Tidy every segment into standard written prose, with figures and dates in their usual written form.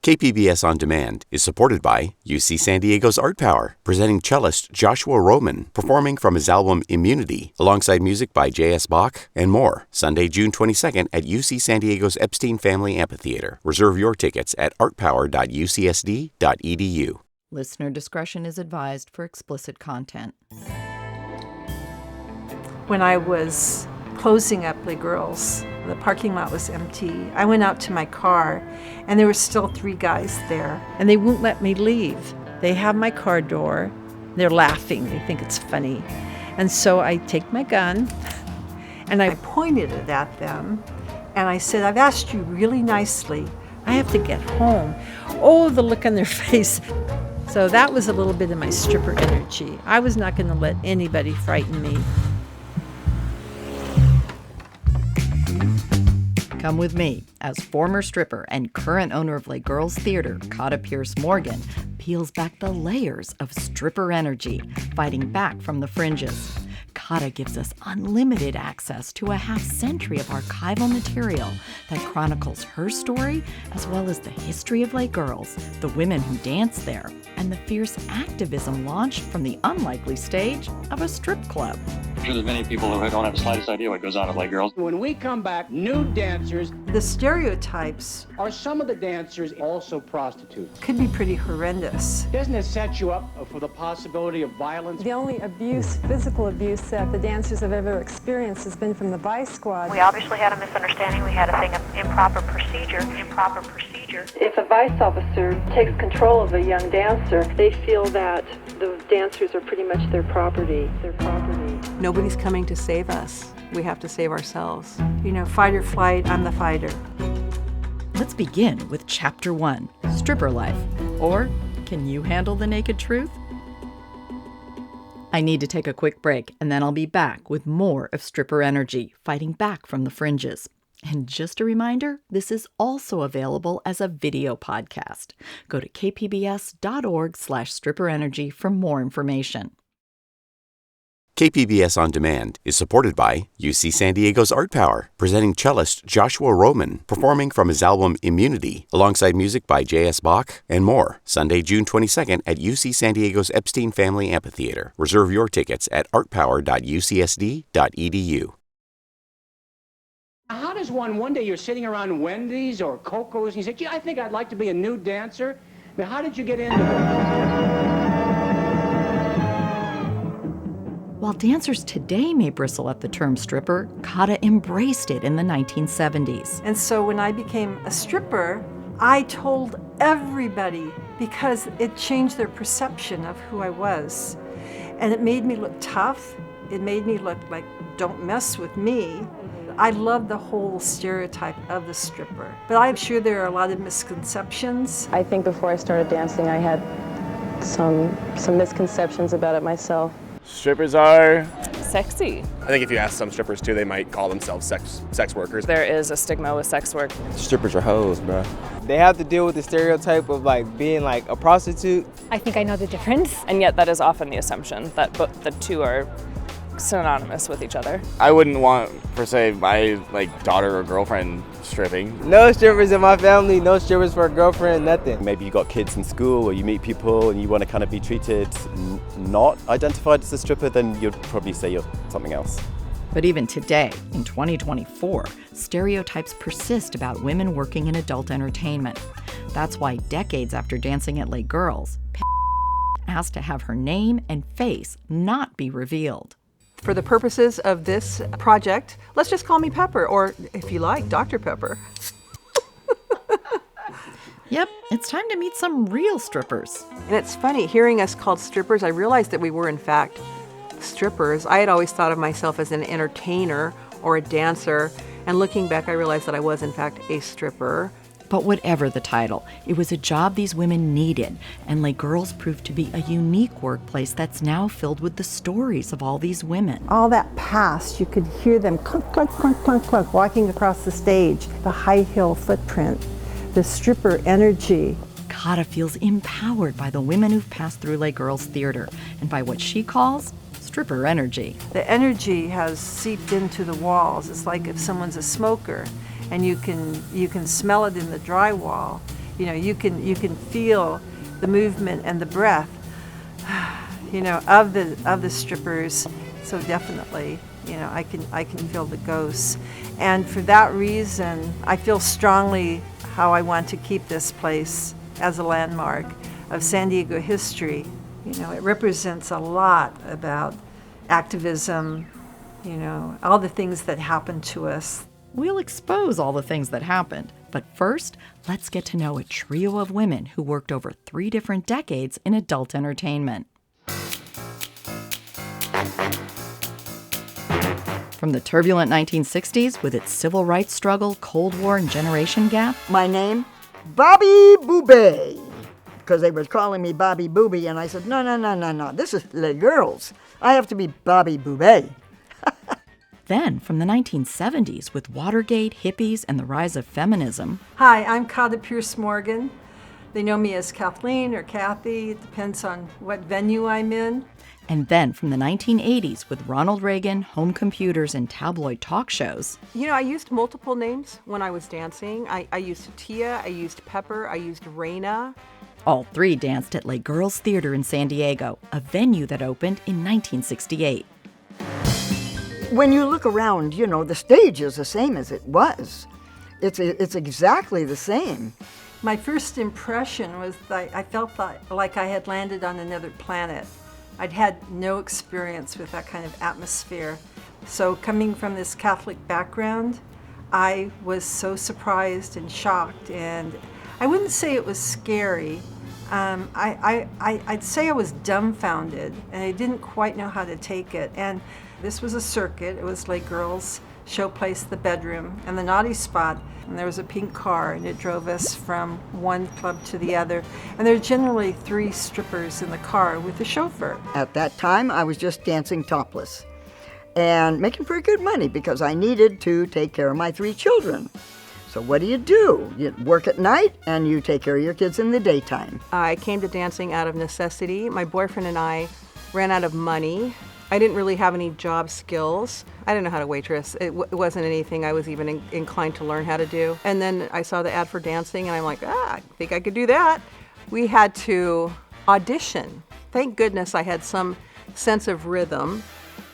KPBS On Demand is supported by UC San Diego's Art Power, presenting cellist Joshua Roman, performing from his album Immunity, alongside music by J.S. Bach and more, Sunday, June 22nd at UC San Diego's Epstein Family Amphitheater. Reserve your tickets at artpower.ucsd.edu. Listener discretion is advised for explicit content. When I was closing up Les Girls, the parking lot was empty. I went out to my car, and there were still 3 guys there. And they won't let me leave. They have my car door. They're laughing. They think it's funny. And so I take my gun, and I pointed it at them, and I said, I've asked you really nicely. I have to get home. Oh, the look on their face. So that was a little bit of my stripper energy. I was not going to let anybody frighten me. Come with me as former stripper and current owner of Les Girls Theater, Kata Pierce-Morgan, peels back the layers of stripper energy, fighting back from the fringes. Kata gives us unlimited access to a half-century of archival material that chronicles her story, as well as the history of Les Girls, the women who dance there, and the fierce activism launched from the unlikely stage of a strip club. I'm sure there's many people who don't have the slightest idea what goes on at Les Girls. When we come back, nude dancers. The stereotypes Are some of the dancers also prostitutes? could be pretty horrendous. Doesn't it set you up for the possibility of violence? The only abuse, physical abuse, that the dancers have ever experienced has been from the Vice Squad. We obviously had a misunderstanding. We had a thing of improper procedure. If a vice officer takes control of a young dancer, they feel that the dancers are pretty much their property. Nobody's coming to save us. We have to save ourselves. You know, fight or flight, I'm the fighter. Let's begin with Chapter 1, Stripper Life. Or, can you handle the naked truth? I need to take a quick break, and then I'll be back with more of Stripper Energy, fighting back from the fringes. And just a reminder, this is also available as a video podcast. Go to kpbs.org/stripperenergy for more information. KPBS On Demand is supported by UC San Diego's Art Power, presenting cellist Joshua Roman, performing from his album Immunity, alongside music by J.S. Bach and more, Sunday, June 22nd at UC San Diego's Epstein Family Amphitheater. Reserve your tickets at artpower.ucsd.edu. How does one day you're sitting around Wendy's or Coco's and you say, gee, I think I'd like to be a nude dancer? I mean, how did you get into this? While dancers today may bristle at the term stripper, Kata embraced it in the 1970s. And so when I became a stripper, I told everybody because it changed their perception of who I was. And it made me look tough. It made me look like, don't mess with me. I love the whole stereotype of the stripper. But I'm sure there are a lot of misconceptions. I think before I started dancing, I had some misconceptions about it myself. Strippers are sexy. I think if you ask some strippers too, they might call themselves sex workers. There is a stigma with sex work. Strippers are hoes, bro. They have to deal with the stereotype of like being like a prostitute. I think I know the difference. And yet that is often the assumption that the two are synonymous with each other. I wouldn't want, per se, my daughter or girlfriend stripping. No strippers in my family, no strippers for a girlfriend, nothing. Maybe you got kids in school or you meet people and you want to kind of be treated not identified as a stripper, then you'd probably say you're something else. But even today, in 2024, stereotypes persist about women working in adult entertainment. That's why decades after dancing at Les Girls, asked to have her name and face not be revealed. For the purposes of this project, let's just call me Pepper, or if you like, Dr. Pepper. Yep, it's time to meet some real strippers. And it's funny, hearing us called strippers, I realized that we were in fact strippers. I had always thought of myself as an entertainer or a dancer, and looking back, I realized that I was in fact a stripper. But whatever the title, it was a job these women needed, and Les Girls proved to be a unique workplace that's now filled with the stories of all these women. All that past, you could hear them clunk, clunk, clunk, clunk, clunk, walking across the stage, the high heel footprint, the stripper energy. Kata feels empowered by the women who've passed through Les Girls Theater, and by what she calls stripper energy. The energy has seeped into the walls. It's like if someone's a smoker, and you can smell it in the drywall. You know, you can feel the movement and the breath, you know, of the strippers. So definitely, you know, I can feel the ghosts. And for that reason, I feel strongly how I want to keep this place as a landmark of San Diego history. You know, it represents a lot about activism, you know, all the things that happened to us. We'll expose all the things that happened, but first, let's get to know a trio of women who worked over 3 different decades in adult entertainment. From the turbulent 1960s with its civil rights struggle, Cold War, and generation gap. My name, Bobbi Boobay, because they were calling me Bobby Booby, and I said, no, this is Les Girls. I have to be Bobbi Boobay. Then, from the 1970s with Watergate, hippies, and the rise of feminism. Hi, I'm Kata Pierce-Morgan. They know me as Kathleen or Kathy. It depends on what venue I'm in. And then from the 1980s with Ronald Reagan, home computers, and tabloid talk shows. You know, I used multiple names when I was dancing. I used Tia, I used Pepper, I used Raina. All 3 danced at Les Girls Theater in San Diego, a venue that opened in 1968. When you look around, you know, the stage is the same as it was. It's exactly the same. My first impression was that I felt like I had landed on another planet. I'd had no experience with that kind of atmosphere. So coming from this Catholic background, I was so surprised and shocked, and I wouldn't say it was scary. I'd say I was dumbfounded, and I didn't quite know how to take it. And this was a circuit. It was Les Girls, Showplace, the bedroom, and the naughty spot. And there was a pink car, and it drove us from one club to the other. And there were generally 3 strippers in the car with the chauffeur. At that time, I was just dancing topless and making pretty good money because I needed to take care of my 3 children. So what do? You work at night and you take care of your kids in the daytime. I came to dancing out of necessity. My boyfriend and I ran out of money. I didn't really have any job skills. I didn't know how to waitress. It wasn't anything I was even inclined to learn how to do. And then I saw the ad for dancing, and I'm like, I think I could do that. We had to audition. Thank goodness I had some sense of rhythm,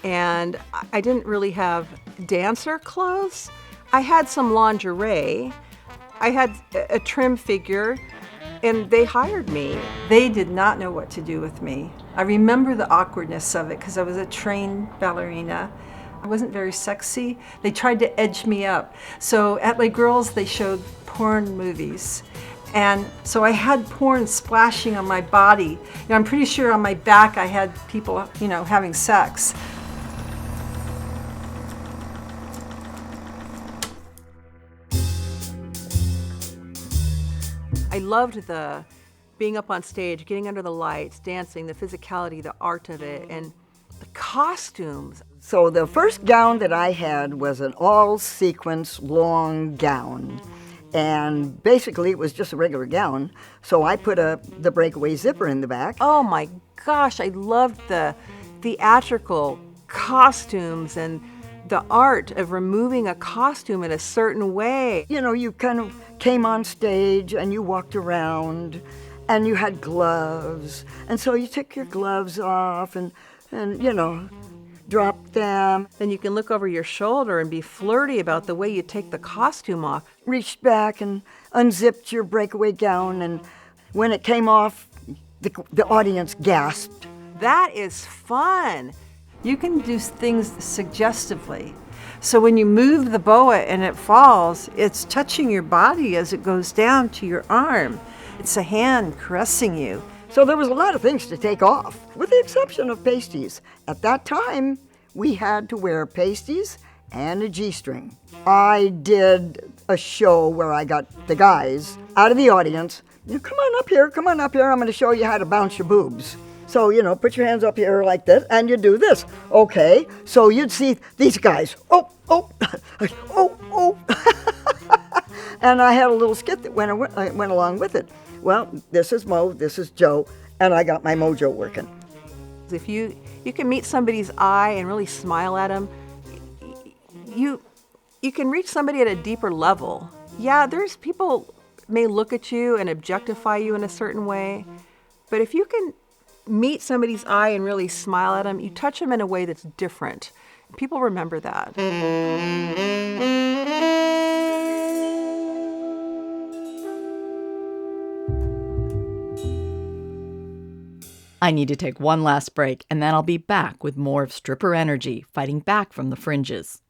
and I didn't really have dancer clothes. I had some lingerie. I had a trim figure, and they hired me. They did not know what to do with me. I remember the awkwardness of it because I was a trained ballerina. I wasn't very sexy. They tried to edge me up. So at Les Girls, they showed porn movies. And so I had porn splashing on my body. You know, I'm pretty sure on my back I had people, you know, having sex. I loved the being up on stage, getting under the lights, dancing, the physicality, the art of it, and the costumes. So the first gown that I had was an all-sequence long gown. And basically it was just a regular gown. So I put the breakaway zipper in the back. Oh my gosh, I loved the theatrical costumes and the art of removing a costume in a certain way. You know, you kind of came on stage and you walked around and you had gloves. And so you took your gloves off and you know, dropped them. Then you can look over your shoulder and be flirty about the way you take the costume off. Reached back and unzipped your breakaway gown, and when it came off, the audience gasped. That is fun. You can do things suggestively. So when you move the boa and it falls, it's touching your body as it goes down to your arm. It's a hand caressing you. So there was a lot of things to take off, with the exception of pasties. At that time, we had to wear pasties and a G-string. I did a show where I got the guys out of the audience. Come on up here, I'm gonna show you how to bounce your boobs. So, you know, put your hands up here like this, and you do this. Okay, so you'd see these guys, oh. And I had a little skit that went along with it. Well, this is Mo, this is Joe, and I got my mojo working. If you can meet somebody's eye and really smile at them, you can reach somebody at a deeper level. Yeah, there's people may look at you and objectify you in a certain way, but if you can meet somebody's eye and really smile at them, you touch them in a way that's different. People remember that. I need to take one last break, and then I'll be back with more of Stripper Energy, fighting back from the fringes.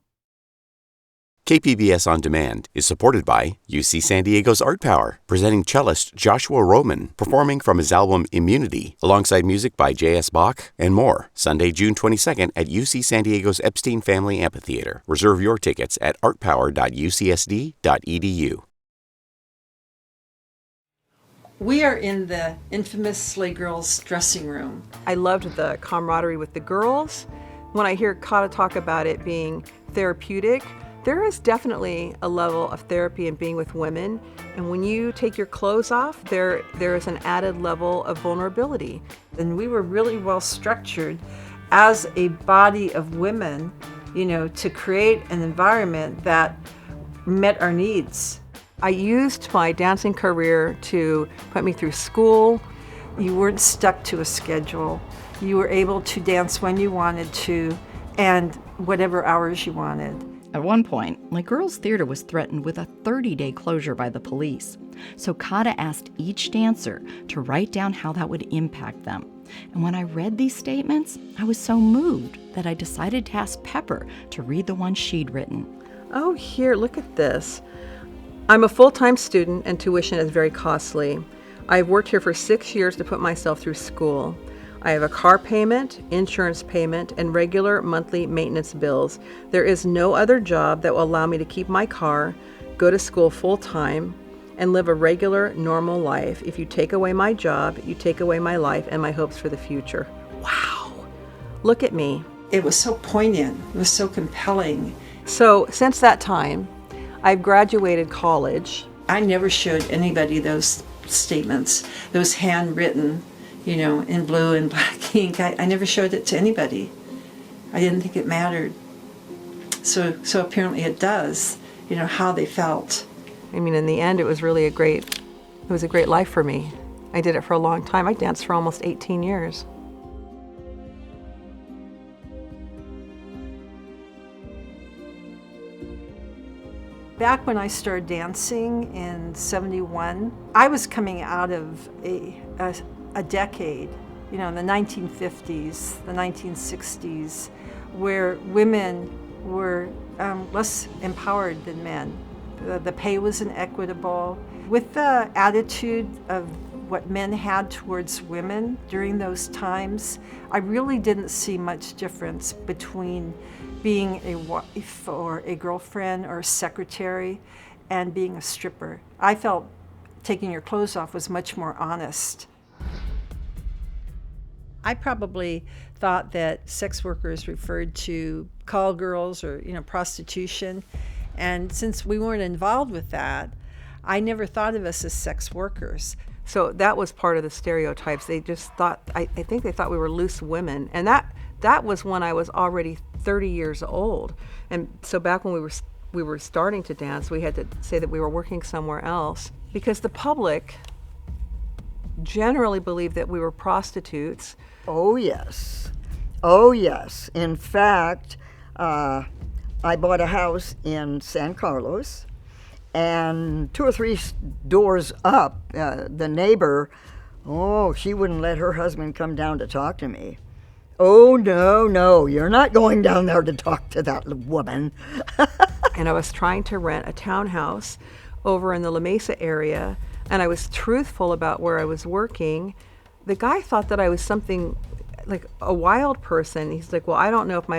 KPBS On Demand is supported by UC San Diego's Art Power, presenting cellist Joshua Roman, performing from his album Immunity, alongside music by J.S. Bach and more, Sunday, June 22nd at UC San Diego's Epstein Family Amphitheater. Reserve your tickets at artpower.ucsd.edu. We are in the infamous Slay Girls dressing room. I loved the camaraderie with the girls. When I hear Kata talk about it being therapeutic, there is definitely a level of therapy in being with women. And when you take your clothes off, there is an added level of vulnerability. And we were really well structured as a body of women, to create an environment that met our needs. I used my dancing career to put me through school. You weren't stuck to a schedule. You were able to dance when you wanted to and whatever hours you wanted. At one point, Les Girls Theater was threatened with a 30-day closure by the police. So Kata asked each dancer to write down how that would impact them. And when I read these statements, I was so moved that I decided to ask Pepper to read the one she'd written. Oh, here, look at this. I'm a full-time student and tuition is very costly. I've worked here for 6 years to put myself through school. I have a car payment, insurance payment, and regular monthly maintenance bills. There is no other job that will allow me to keep my car, go to school full-time, and live a regular, normal life. If you take away my job, you take away my life and my hopes for the future. Wow. Look at me. It was so poignant. It was so compelling. So since that time, I've graduated college. I never showed anybody those statements, those handwritten, in blue and black ink. I never showed it to anybody. I didn't think it mattered. So apparently it does, how they felt. I mean, in the end, it was a great life for me. I did it for a long time. I danced for almost 18 years. Back when I started dancing in '71, I was coming out of a decade, in the 1950s, the 1960s, where women were less empowered than men. The pay was inequitable. With the attitude of what men had towards women during those times, I really didn't see much difference between being a wife or a girlfriend or a secretary and being a stripper. I felt taking your clothes off was much more honest. I probably thought that sex workers referred to call girls or prostitution, and since we weren't involved with that, I never thought of us as sex workers. So that was part of the stereotypes. They just thought, I think they thought we were loose women, and that was when I was already 30 years old. And so back when we were starting to dance, we had to say that we were working somewhere else because the public generally believed that we were prostitutes. Oh, yes. Oh, yes. In fact, I bought a house in San Carlos, and 2 or 3 doors up, the neighbor, she wouldn't let her husband come down to talk to me. Oh, no, you're not going down there to talk to that woman. And I was trying to rent a townhouse over in the La Mesa area, and I was truthful about where I was working. The guy thought that I was something like a wild person. He's like, well, I don't know if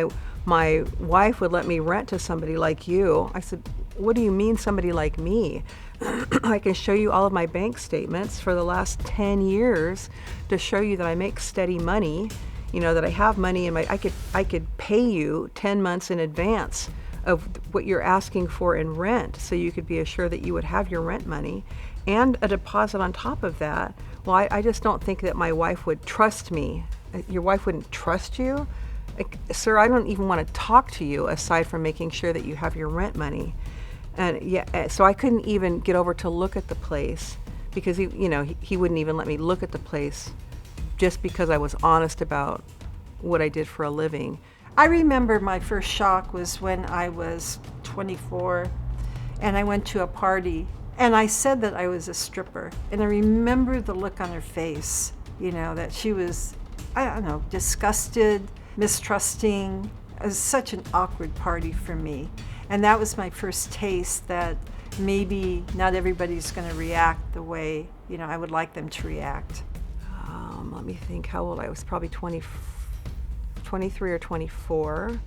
my wife would let me rent to somebody like you. I said, what do you mean somebody like me? I can show you all of my bank statements for the last 10 years to show you that I make steady money. That I have money in I could pay you 10 months in advance of what you're asking for in rent, so you could be assured that you would have your rent money and a deposit on top of that. Well, I just don't think that my wife would trust me. Your wife wouldn't trust you? Sir, I don't even want to talk to you aside from making sure that you have your rent money. And yeah, so I couldn't even get over to look at the place because he wouldn't even let me look at the place just because I was honest about what I did for a living. I remember my first shock was when I was 24 and I went to a party and I said that I was a stripper. And I remember the look on her face, that she was, I don't know, disgusted, mistrusting. It was such an awkward party for me. And that was my first taste that maybe not everybody's going to react the way, I would like them to react. Let me think how old I was, probably 23 or 24.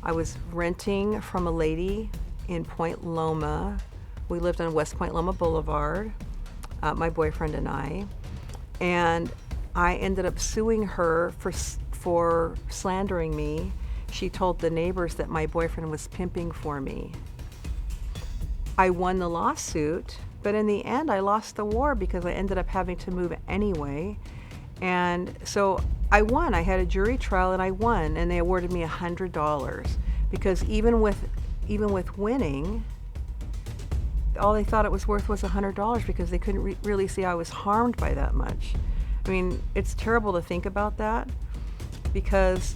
I was renting from a lady in Point Loma. We lived on West Point Loma Boulevard, my boyfriend and I. And I ended up suing her for slandering me. She told the neighbors that my boyfriend was pimping for me. I won the lawsuit, but in the end I lost the war because I ended up having to move anyway. And so I won. I had a jury trial and I won, and they awarded me $100 because even with winning, all they thought it was worth was $100 because they couldn't really see I was harmed by that much. I mean, it's terrible to think about that because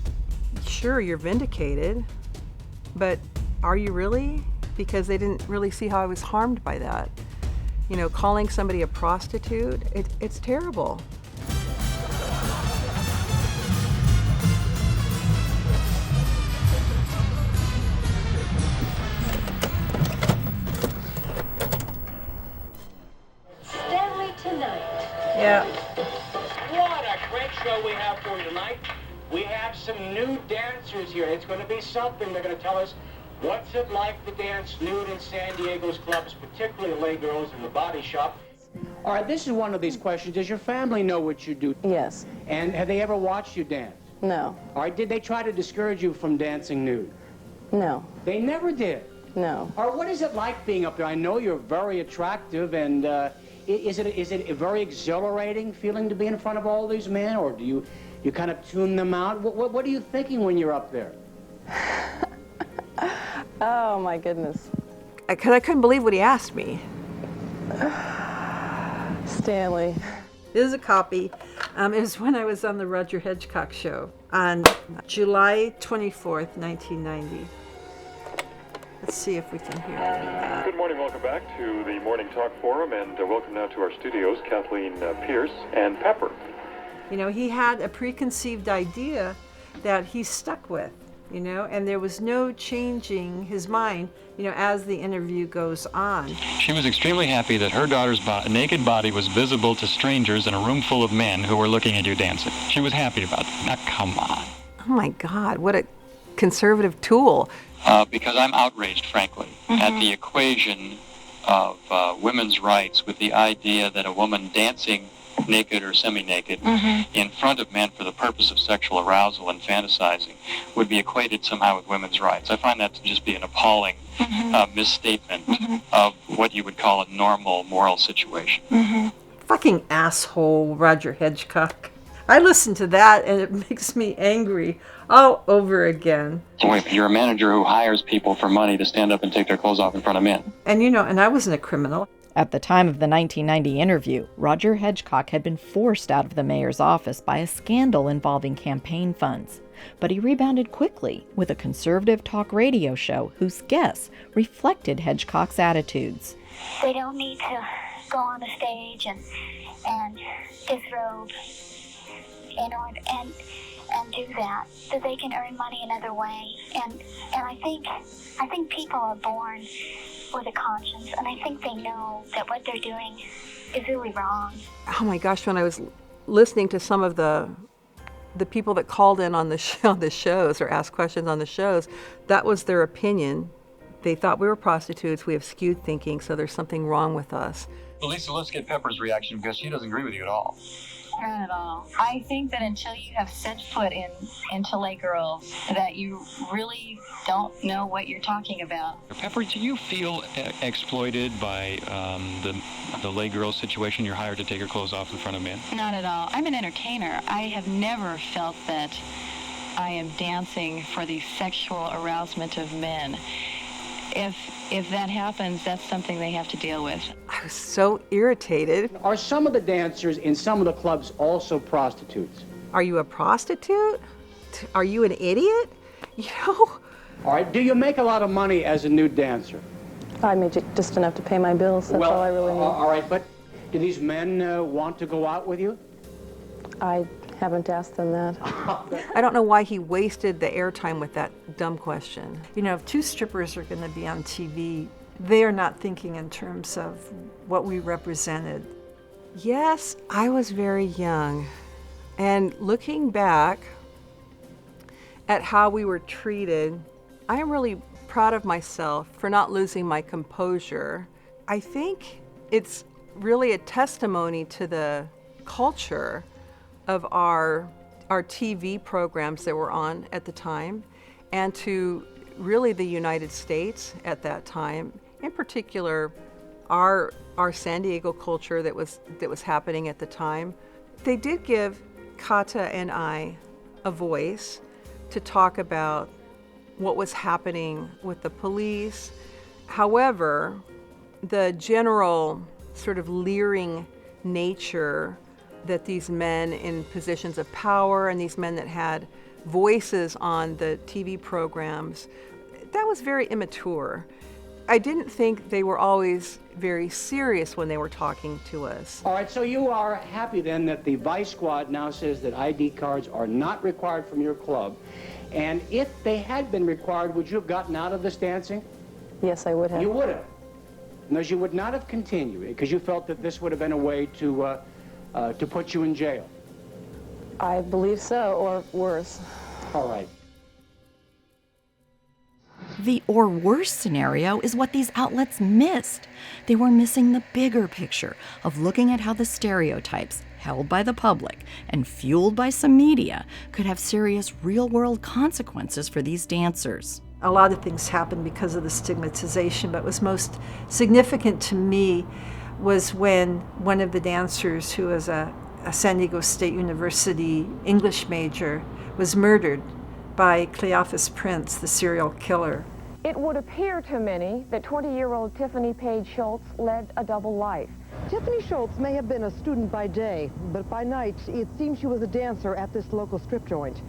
sure, you're vindicated, but are you really? Because they didn't really see how I was harmed by that. Calling somebody a prostitute, it's terrible. Yeah. What a great show we have for you tonight. We have some new dancers here. It's going to be something. They're going to tell us what's it like to dance nude in San Diego's clubs, particularly lay girls in the body shop. All right, this is one of these questions. Does your family know what you do? Yes. And have they ever watched you dance? No. All right, did they try to discourage you from dancing nude? No. They never did? No. All right, what is it like being up there? I know you're very attractive, and is it a very exhilarating feeling to be in front of all these men, or do you kind of tune them out? What are you thinking when you're up there? Oh, my goodness. Because I couldn't believe what he asked me. Stanley. This is a copy. It was when I was on the Roger Hedgecock show on July 24th, 1990. Let's see if we can hear any of that. Good morning, welcome back to the Morning Talk Forum, and welcome now to our studios, Kathleen Pierce and Pepper. He had a preconceived idea that he stuck with, and there was no changing his mind, as the interview goes on. She was extremely happy that her daughter's naked body was visible to strangers in a room full of men who were looking at you dancing. She was happy about that. Now, come on. Oh my God, what a conservative tool. Because I'm outraged, frankly, at the equation of women's rights with the idea that a woman dancing naked or semi-naked in front of men for the purpose of sexual arousal and fantasizing would be equated somehow with women's rights. I find that to just be an appalling misstatement of what you would call a normal moral situation. Fucking asshole, Roger Hedgecock. I listen to that and it makes me angry all over again. Wait, you're a manager who hires people for money to stand up and take their clothes off in front of men. And and I wasn't a criminal. At the time of the 1990 interview, Roger Hedgecock had been forced out of the mayor's office by a scandal involving campaign funds. But he rebounded quickly with a conservative talk radio show whose guests reflected Hedgecock's attitudes. They don't need to go on the stage and disrobe in order and do that, so they can earn money another way. And I think people are born with a conscience, and I think they know that what they're doing is really wrong. Oh my gosh, when I was listening to some of the people that called in on the shows or asked questions on the shows, that was their opinion. They thought we were prostitutes, we have skewed thinking, so there's something wrong with us. Well, Lisa, let's get Pepper's reaction because she doesn't agree with you at all. Not at all. I think that until you have set foot into lay girls, that you really don't know what you're talking about. Pepper, do you feel exploited by the lay girl situation? You're hired to take her clothes off in front of men? Not at all. I'm an entertainer. I have never felt that I am dancing for the sexual arousement of men. if that happens, that's something they have to deal with. I was so irritated. Are some of the dancers in some of the clubs also prostitutes? Are you a prostitute? Are you an idiot? You know? All right, do you make a lot of money as a nude dancer? I make just enough to pay my bills. That's all I really need. All right, but do these men want to go out with you? I haven't asked them that. I don't know why he wasted the airtime with that dumb question. You know, if two strippers are going to be on TV, they are not thinking in terms of what we represented. Yes, I was very young. And looking back at how we were treated, I am really proud of myself for not losing my composure. I think it's really a testimony to the culture of our TV programs that were on at the time, and to really the United States at that time, in particular our San Diego culture that was happening at the time. They did give Kata and I a voice to talk about what was happening with the police. However, the general sort of leering nature that these men in positions of power and these men that had voices on the TV programs, that was very immature. I didn't think they were always very serious when they were talking to us. All right, so you are happy then that the Vice Squad now says that ID cards are not required from your club. And if they had been required, would you have gotten out of this dancing? Yes, I would have. You would have. Because you would not have continued, because you felt that this would have been a way to put you in jail. I believe so, or worse. All right. The or worse scenario is what these outlets missed. They were missing the bigger picture of looking at how the stereotypes held by the public and fueled by some media could have serious real-world consequences for these dancers. A lot of things happened because of the stigmatization, but what was most significant to me was when one of the dancers, who was a San Diego State University English major, was murdered by Cleophas Prince, the serial killer. It would appear to many that 20-year-old Tiffany Page Schultz led a double life. Tiffany Schultz may have been a student by day, but by night it seems she was a dancer at this local strip joint.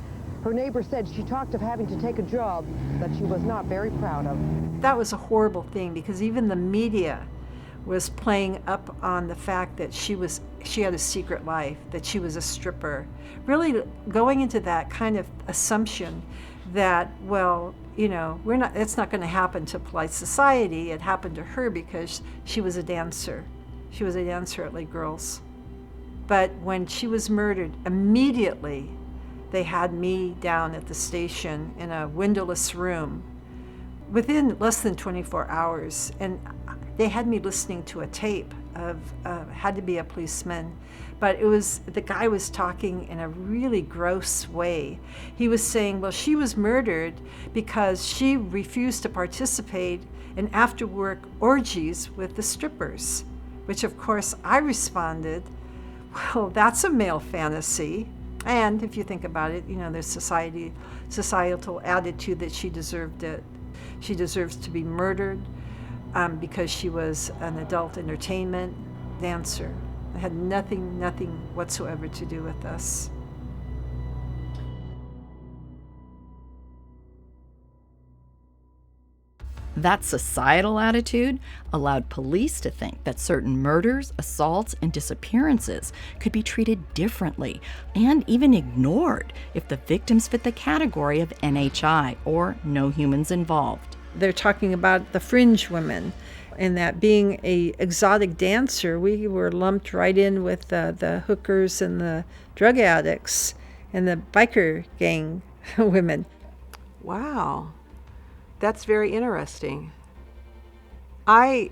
Her neighbor said she talked of having to take a job that she was not very proud of. That was a horrible thing, because even the media was playing up on the fact that she had a secret life, that she was a stripper, really going into that kind of assumption that, well, you know, it's not going to happen to polite society. It happened to her because she was a dancer. She was a dancer at Lake Girls. But when she was murdered, immediately they had me down at the station in a windowless room within less than 24 hours. And they had me listening to a tape of, had to be a policeman, but the guy was talking in a really gross way. He was saying, well, she was murdered because she refused to participate in after-work orgies with the strippers, which of course I responded, well, that's a male fantasy. And if you think about it, you know, there's societal attitude that she deserved it. She deserves to be murdered because she was an adult entertainment dancer. It had nothing whatsoever to do with us. That societal attitude allowed police to think that certain murders, assaults, and disappearances could be treated differently and even ignored if the victims fit the category of NHI, or no humans involved. They're talking about the fringe women, and that being an exotic dancer, we were lumped right in with the hookers and the drug addicts and the biker gang women. Wow. That's very interesting. I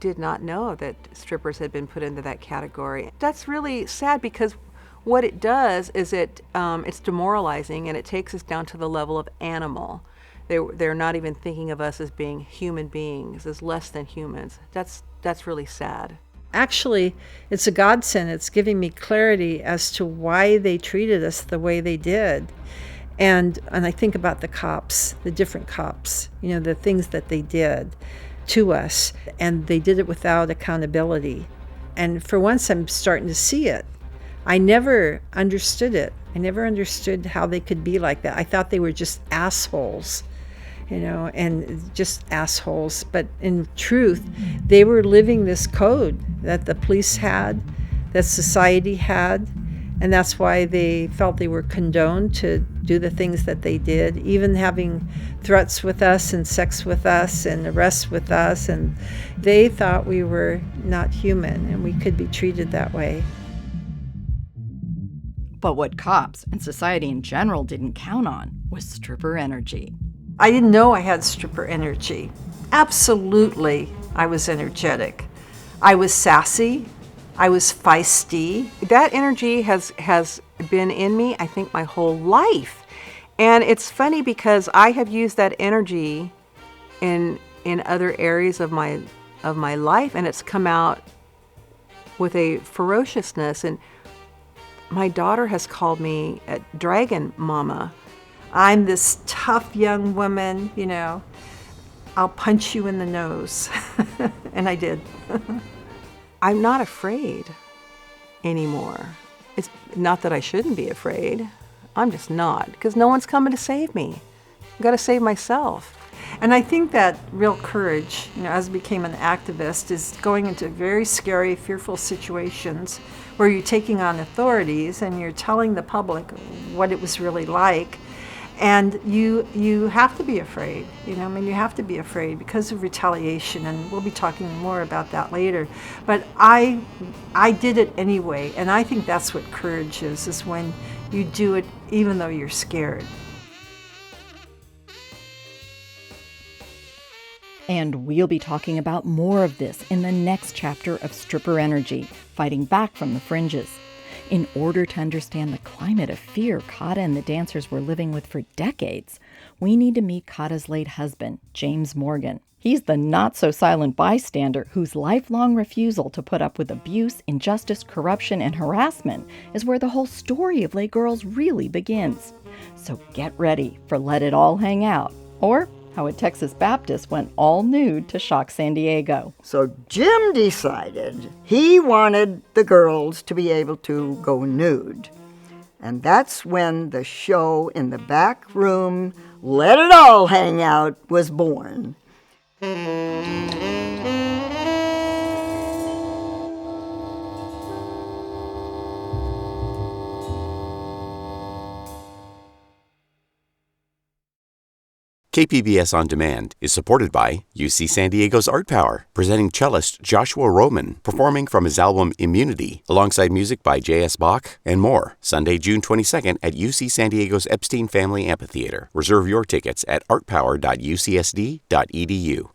did not know that strippers had been put into that category. That's really sad, because what it does is it's demoralizing, and it takes us down to the level of animal. They're not even thinking of us as being human beings, as less than humans. That's really sad. Actually, it's a godsend. It's giving me clarity as to why they treated us the way they did. And I think about the cops, the different cops, the things that they did to us, and they did it without accountability. And for once, I'm starting to see it. I never understood it. I never understood how they could be like that. I thought they were just assholes, and just assholes. But in truth, they were living this code that the police had, that society had, and that's why they felt they were condoned to do the things that they did, even having threats with us and sex with us and arrests with us. And they thought we were not human and we could be treated that way. But what cops and society in general didn't count on was stripper energy. I didn't know I had stripper energy. Absolutely, I was energetic. I was sassy. I was feisty. That energy has been in me, I think, my whole life. And it's funny because I have used that energy in other areas of my life, and it's come out with a ferociousness. And my daughter has called me a dragon mama. I'm this tough young woman, I'll punch you in the nose. And I did. I'm not afraid anymore. It's not that I shouldn't be afraid. I'm just not, because no one's coming to save me. I've got to save myself. And I think that real courage, as I became an activist, is going into very scary, fearful situations where you're taking on authorities and you're telling the public what it was really like. And you have to be afraid, you have to be afraid because of retaliation, and we'll be talking more about that later. But I did it anyway, and I think that's what courage is when you do it even though you're scared. And we'll be talking about more of this in the next chapter of Stripper Energy, Fighting Back from the Fringes. In order to understand the climate of fear Kata and the dancers were living with for decades, we need to meet Kata's late husband, James Morgan. He's the not-so-silent bystander whose lifelong refusal to put up with abuse, injustice, corruption, and harassment is where the whole story of Les Girls really begins. So get ready for Let It All Hang Out, or how a Texas Baptist went all nude to shock San Diego. So Jim decided he wanted the girls to be able to go nude. And that's when the show in the back room, Let It All Hang Out, was born. KPBS On Demand is supported by UC San Diego's Art Power, presenting cellist Joshua Roman, performing from his album Immunity, alongside music by J.S. Bach and more, Sunday, June 22nd at UC San Diego's Epstein Family Amphitheater. Reserve your tickets at artpower.ucsd.edu.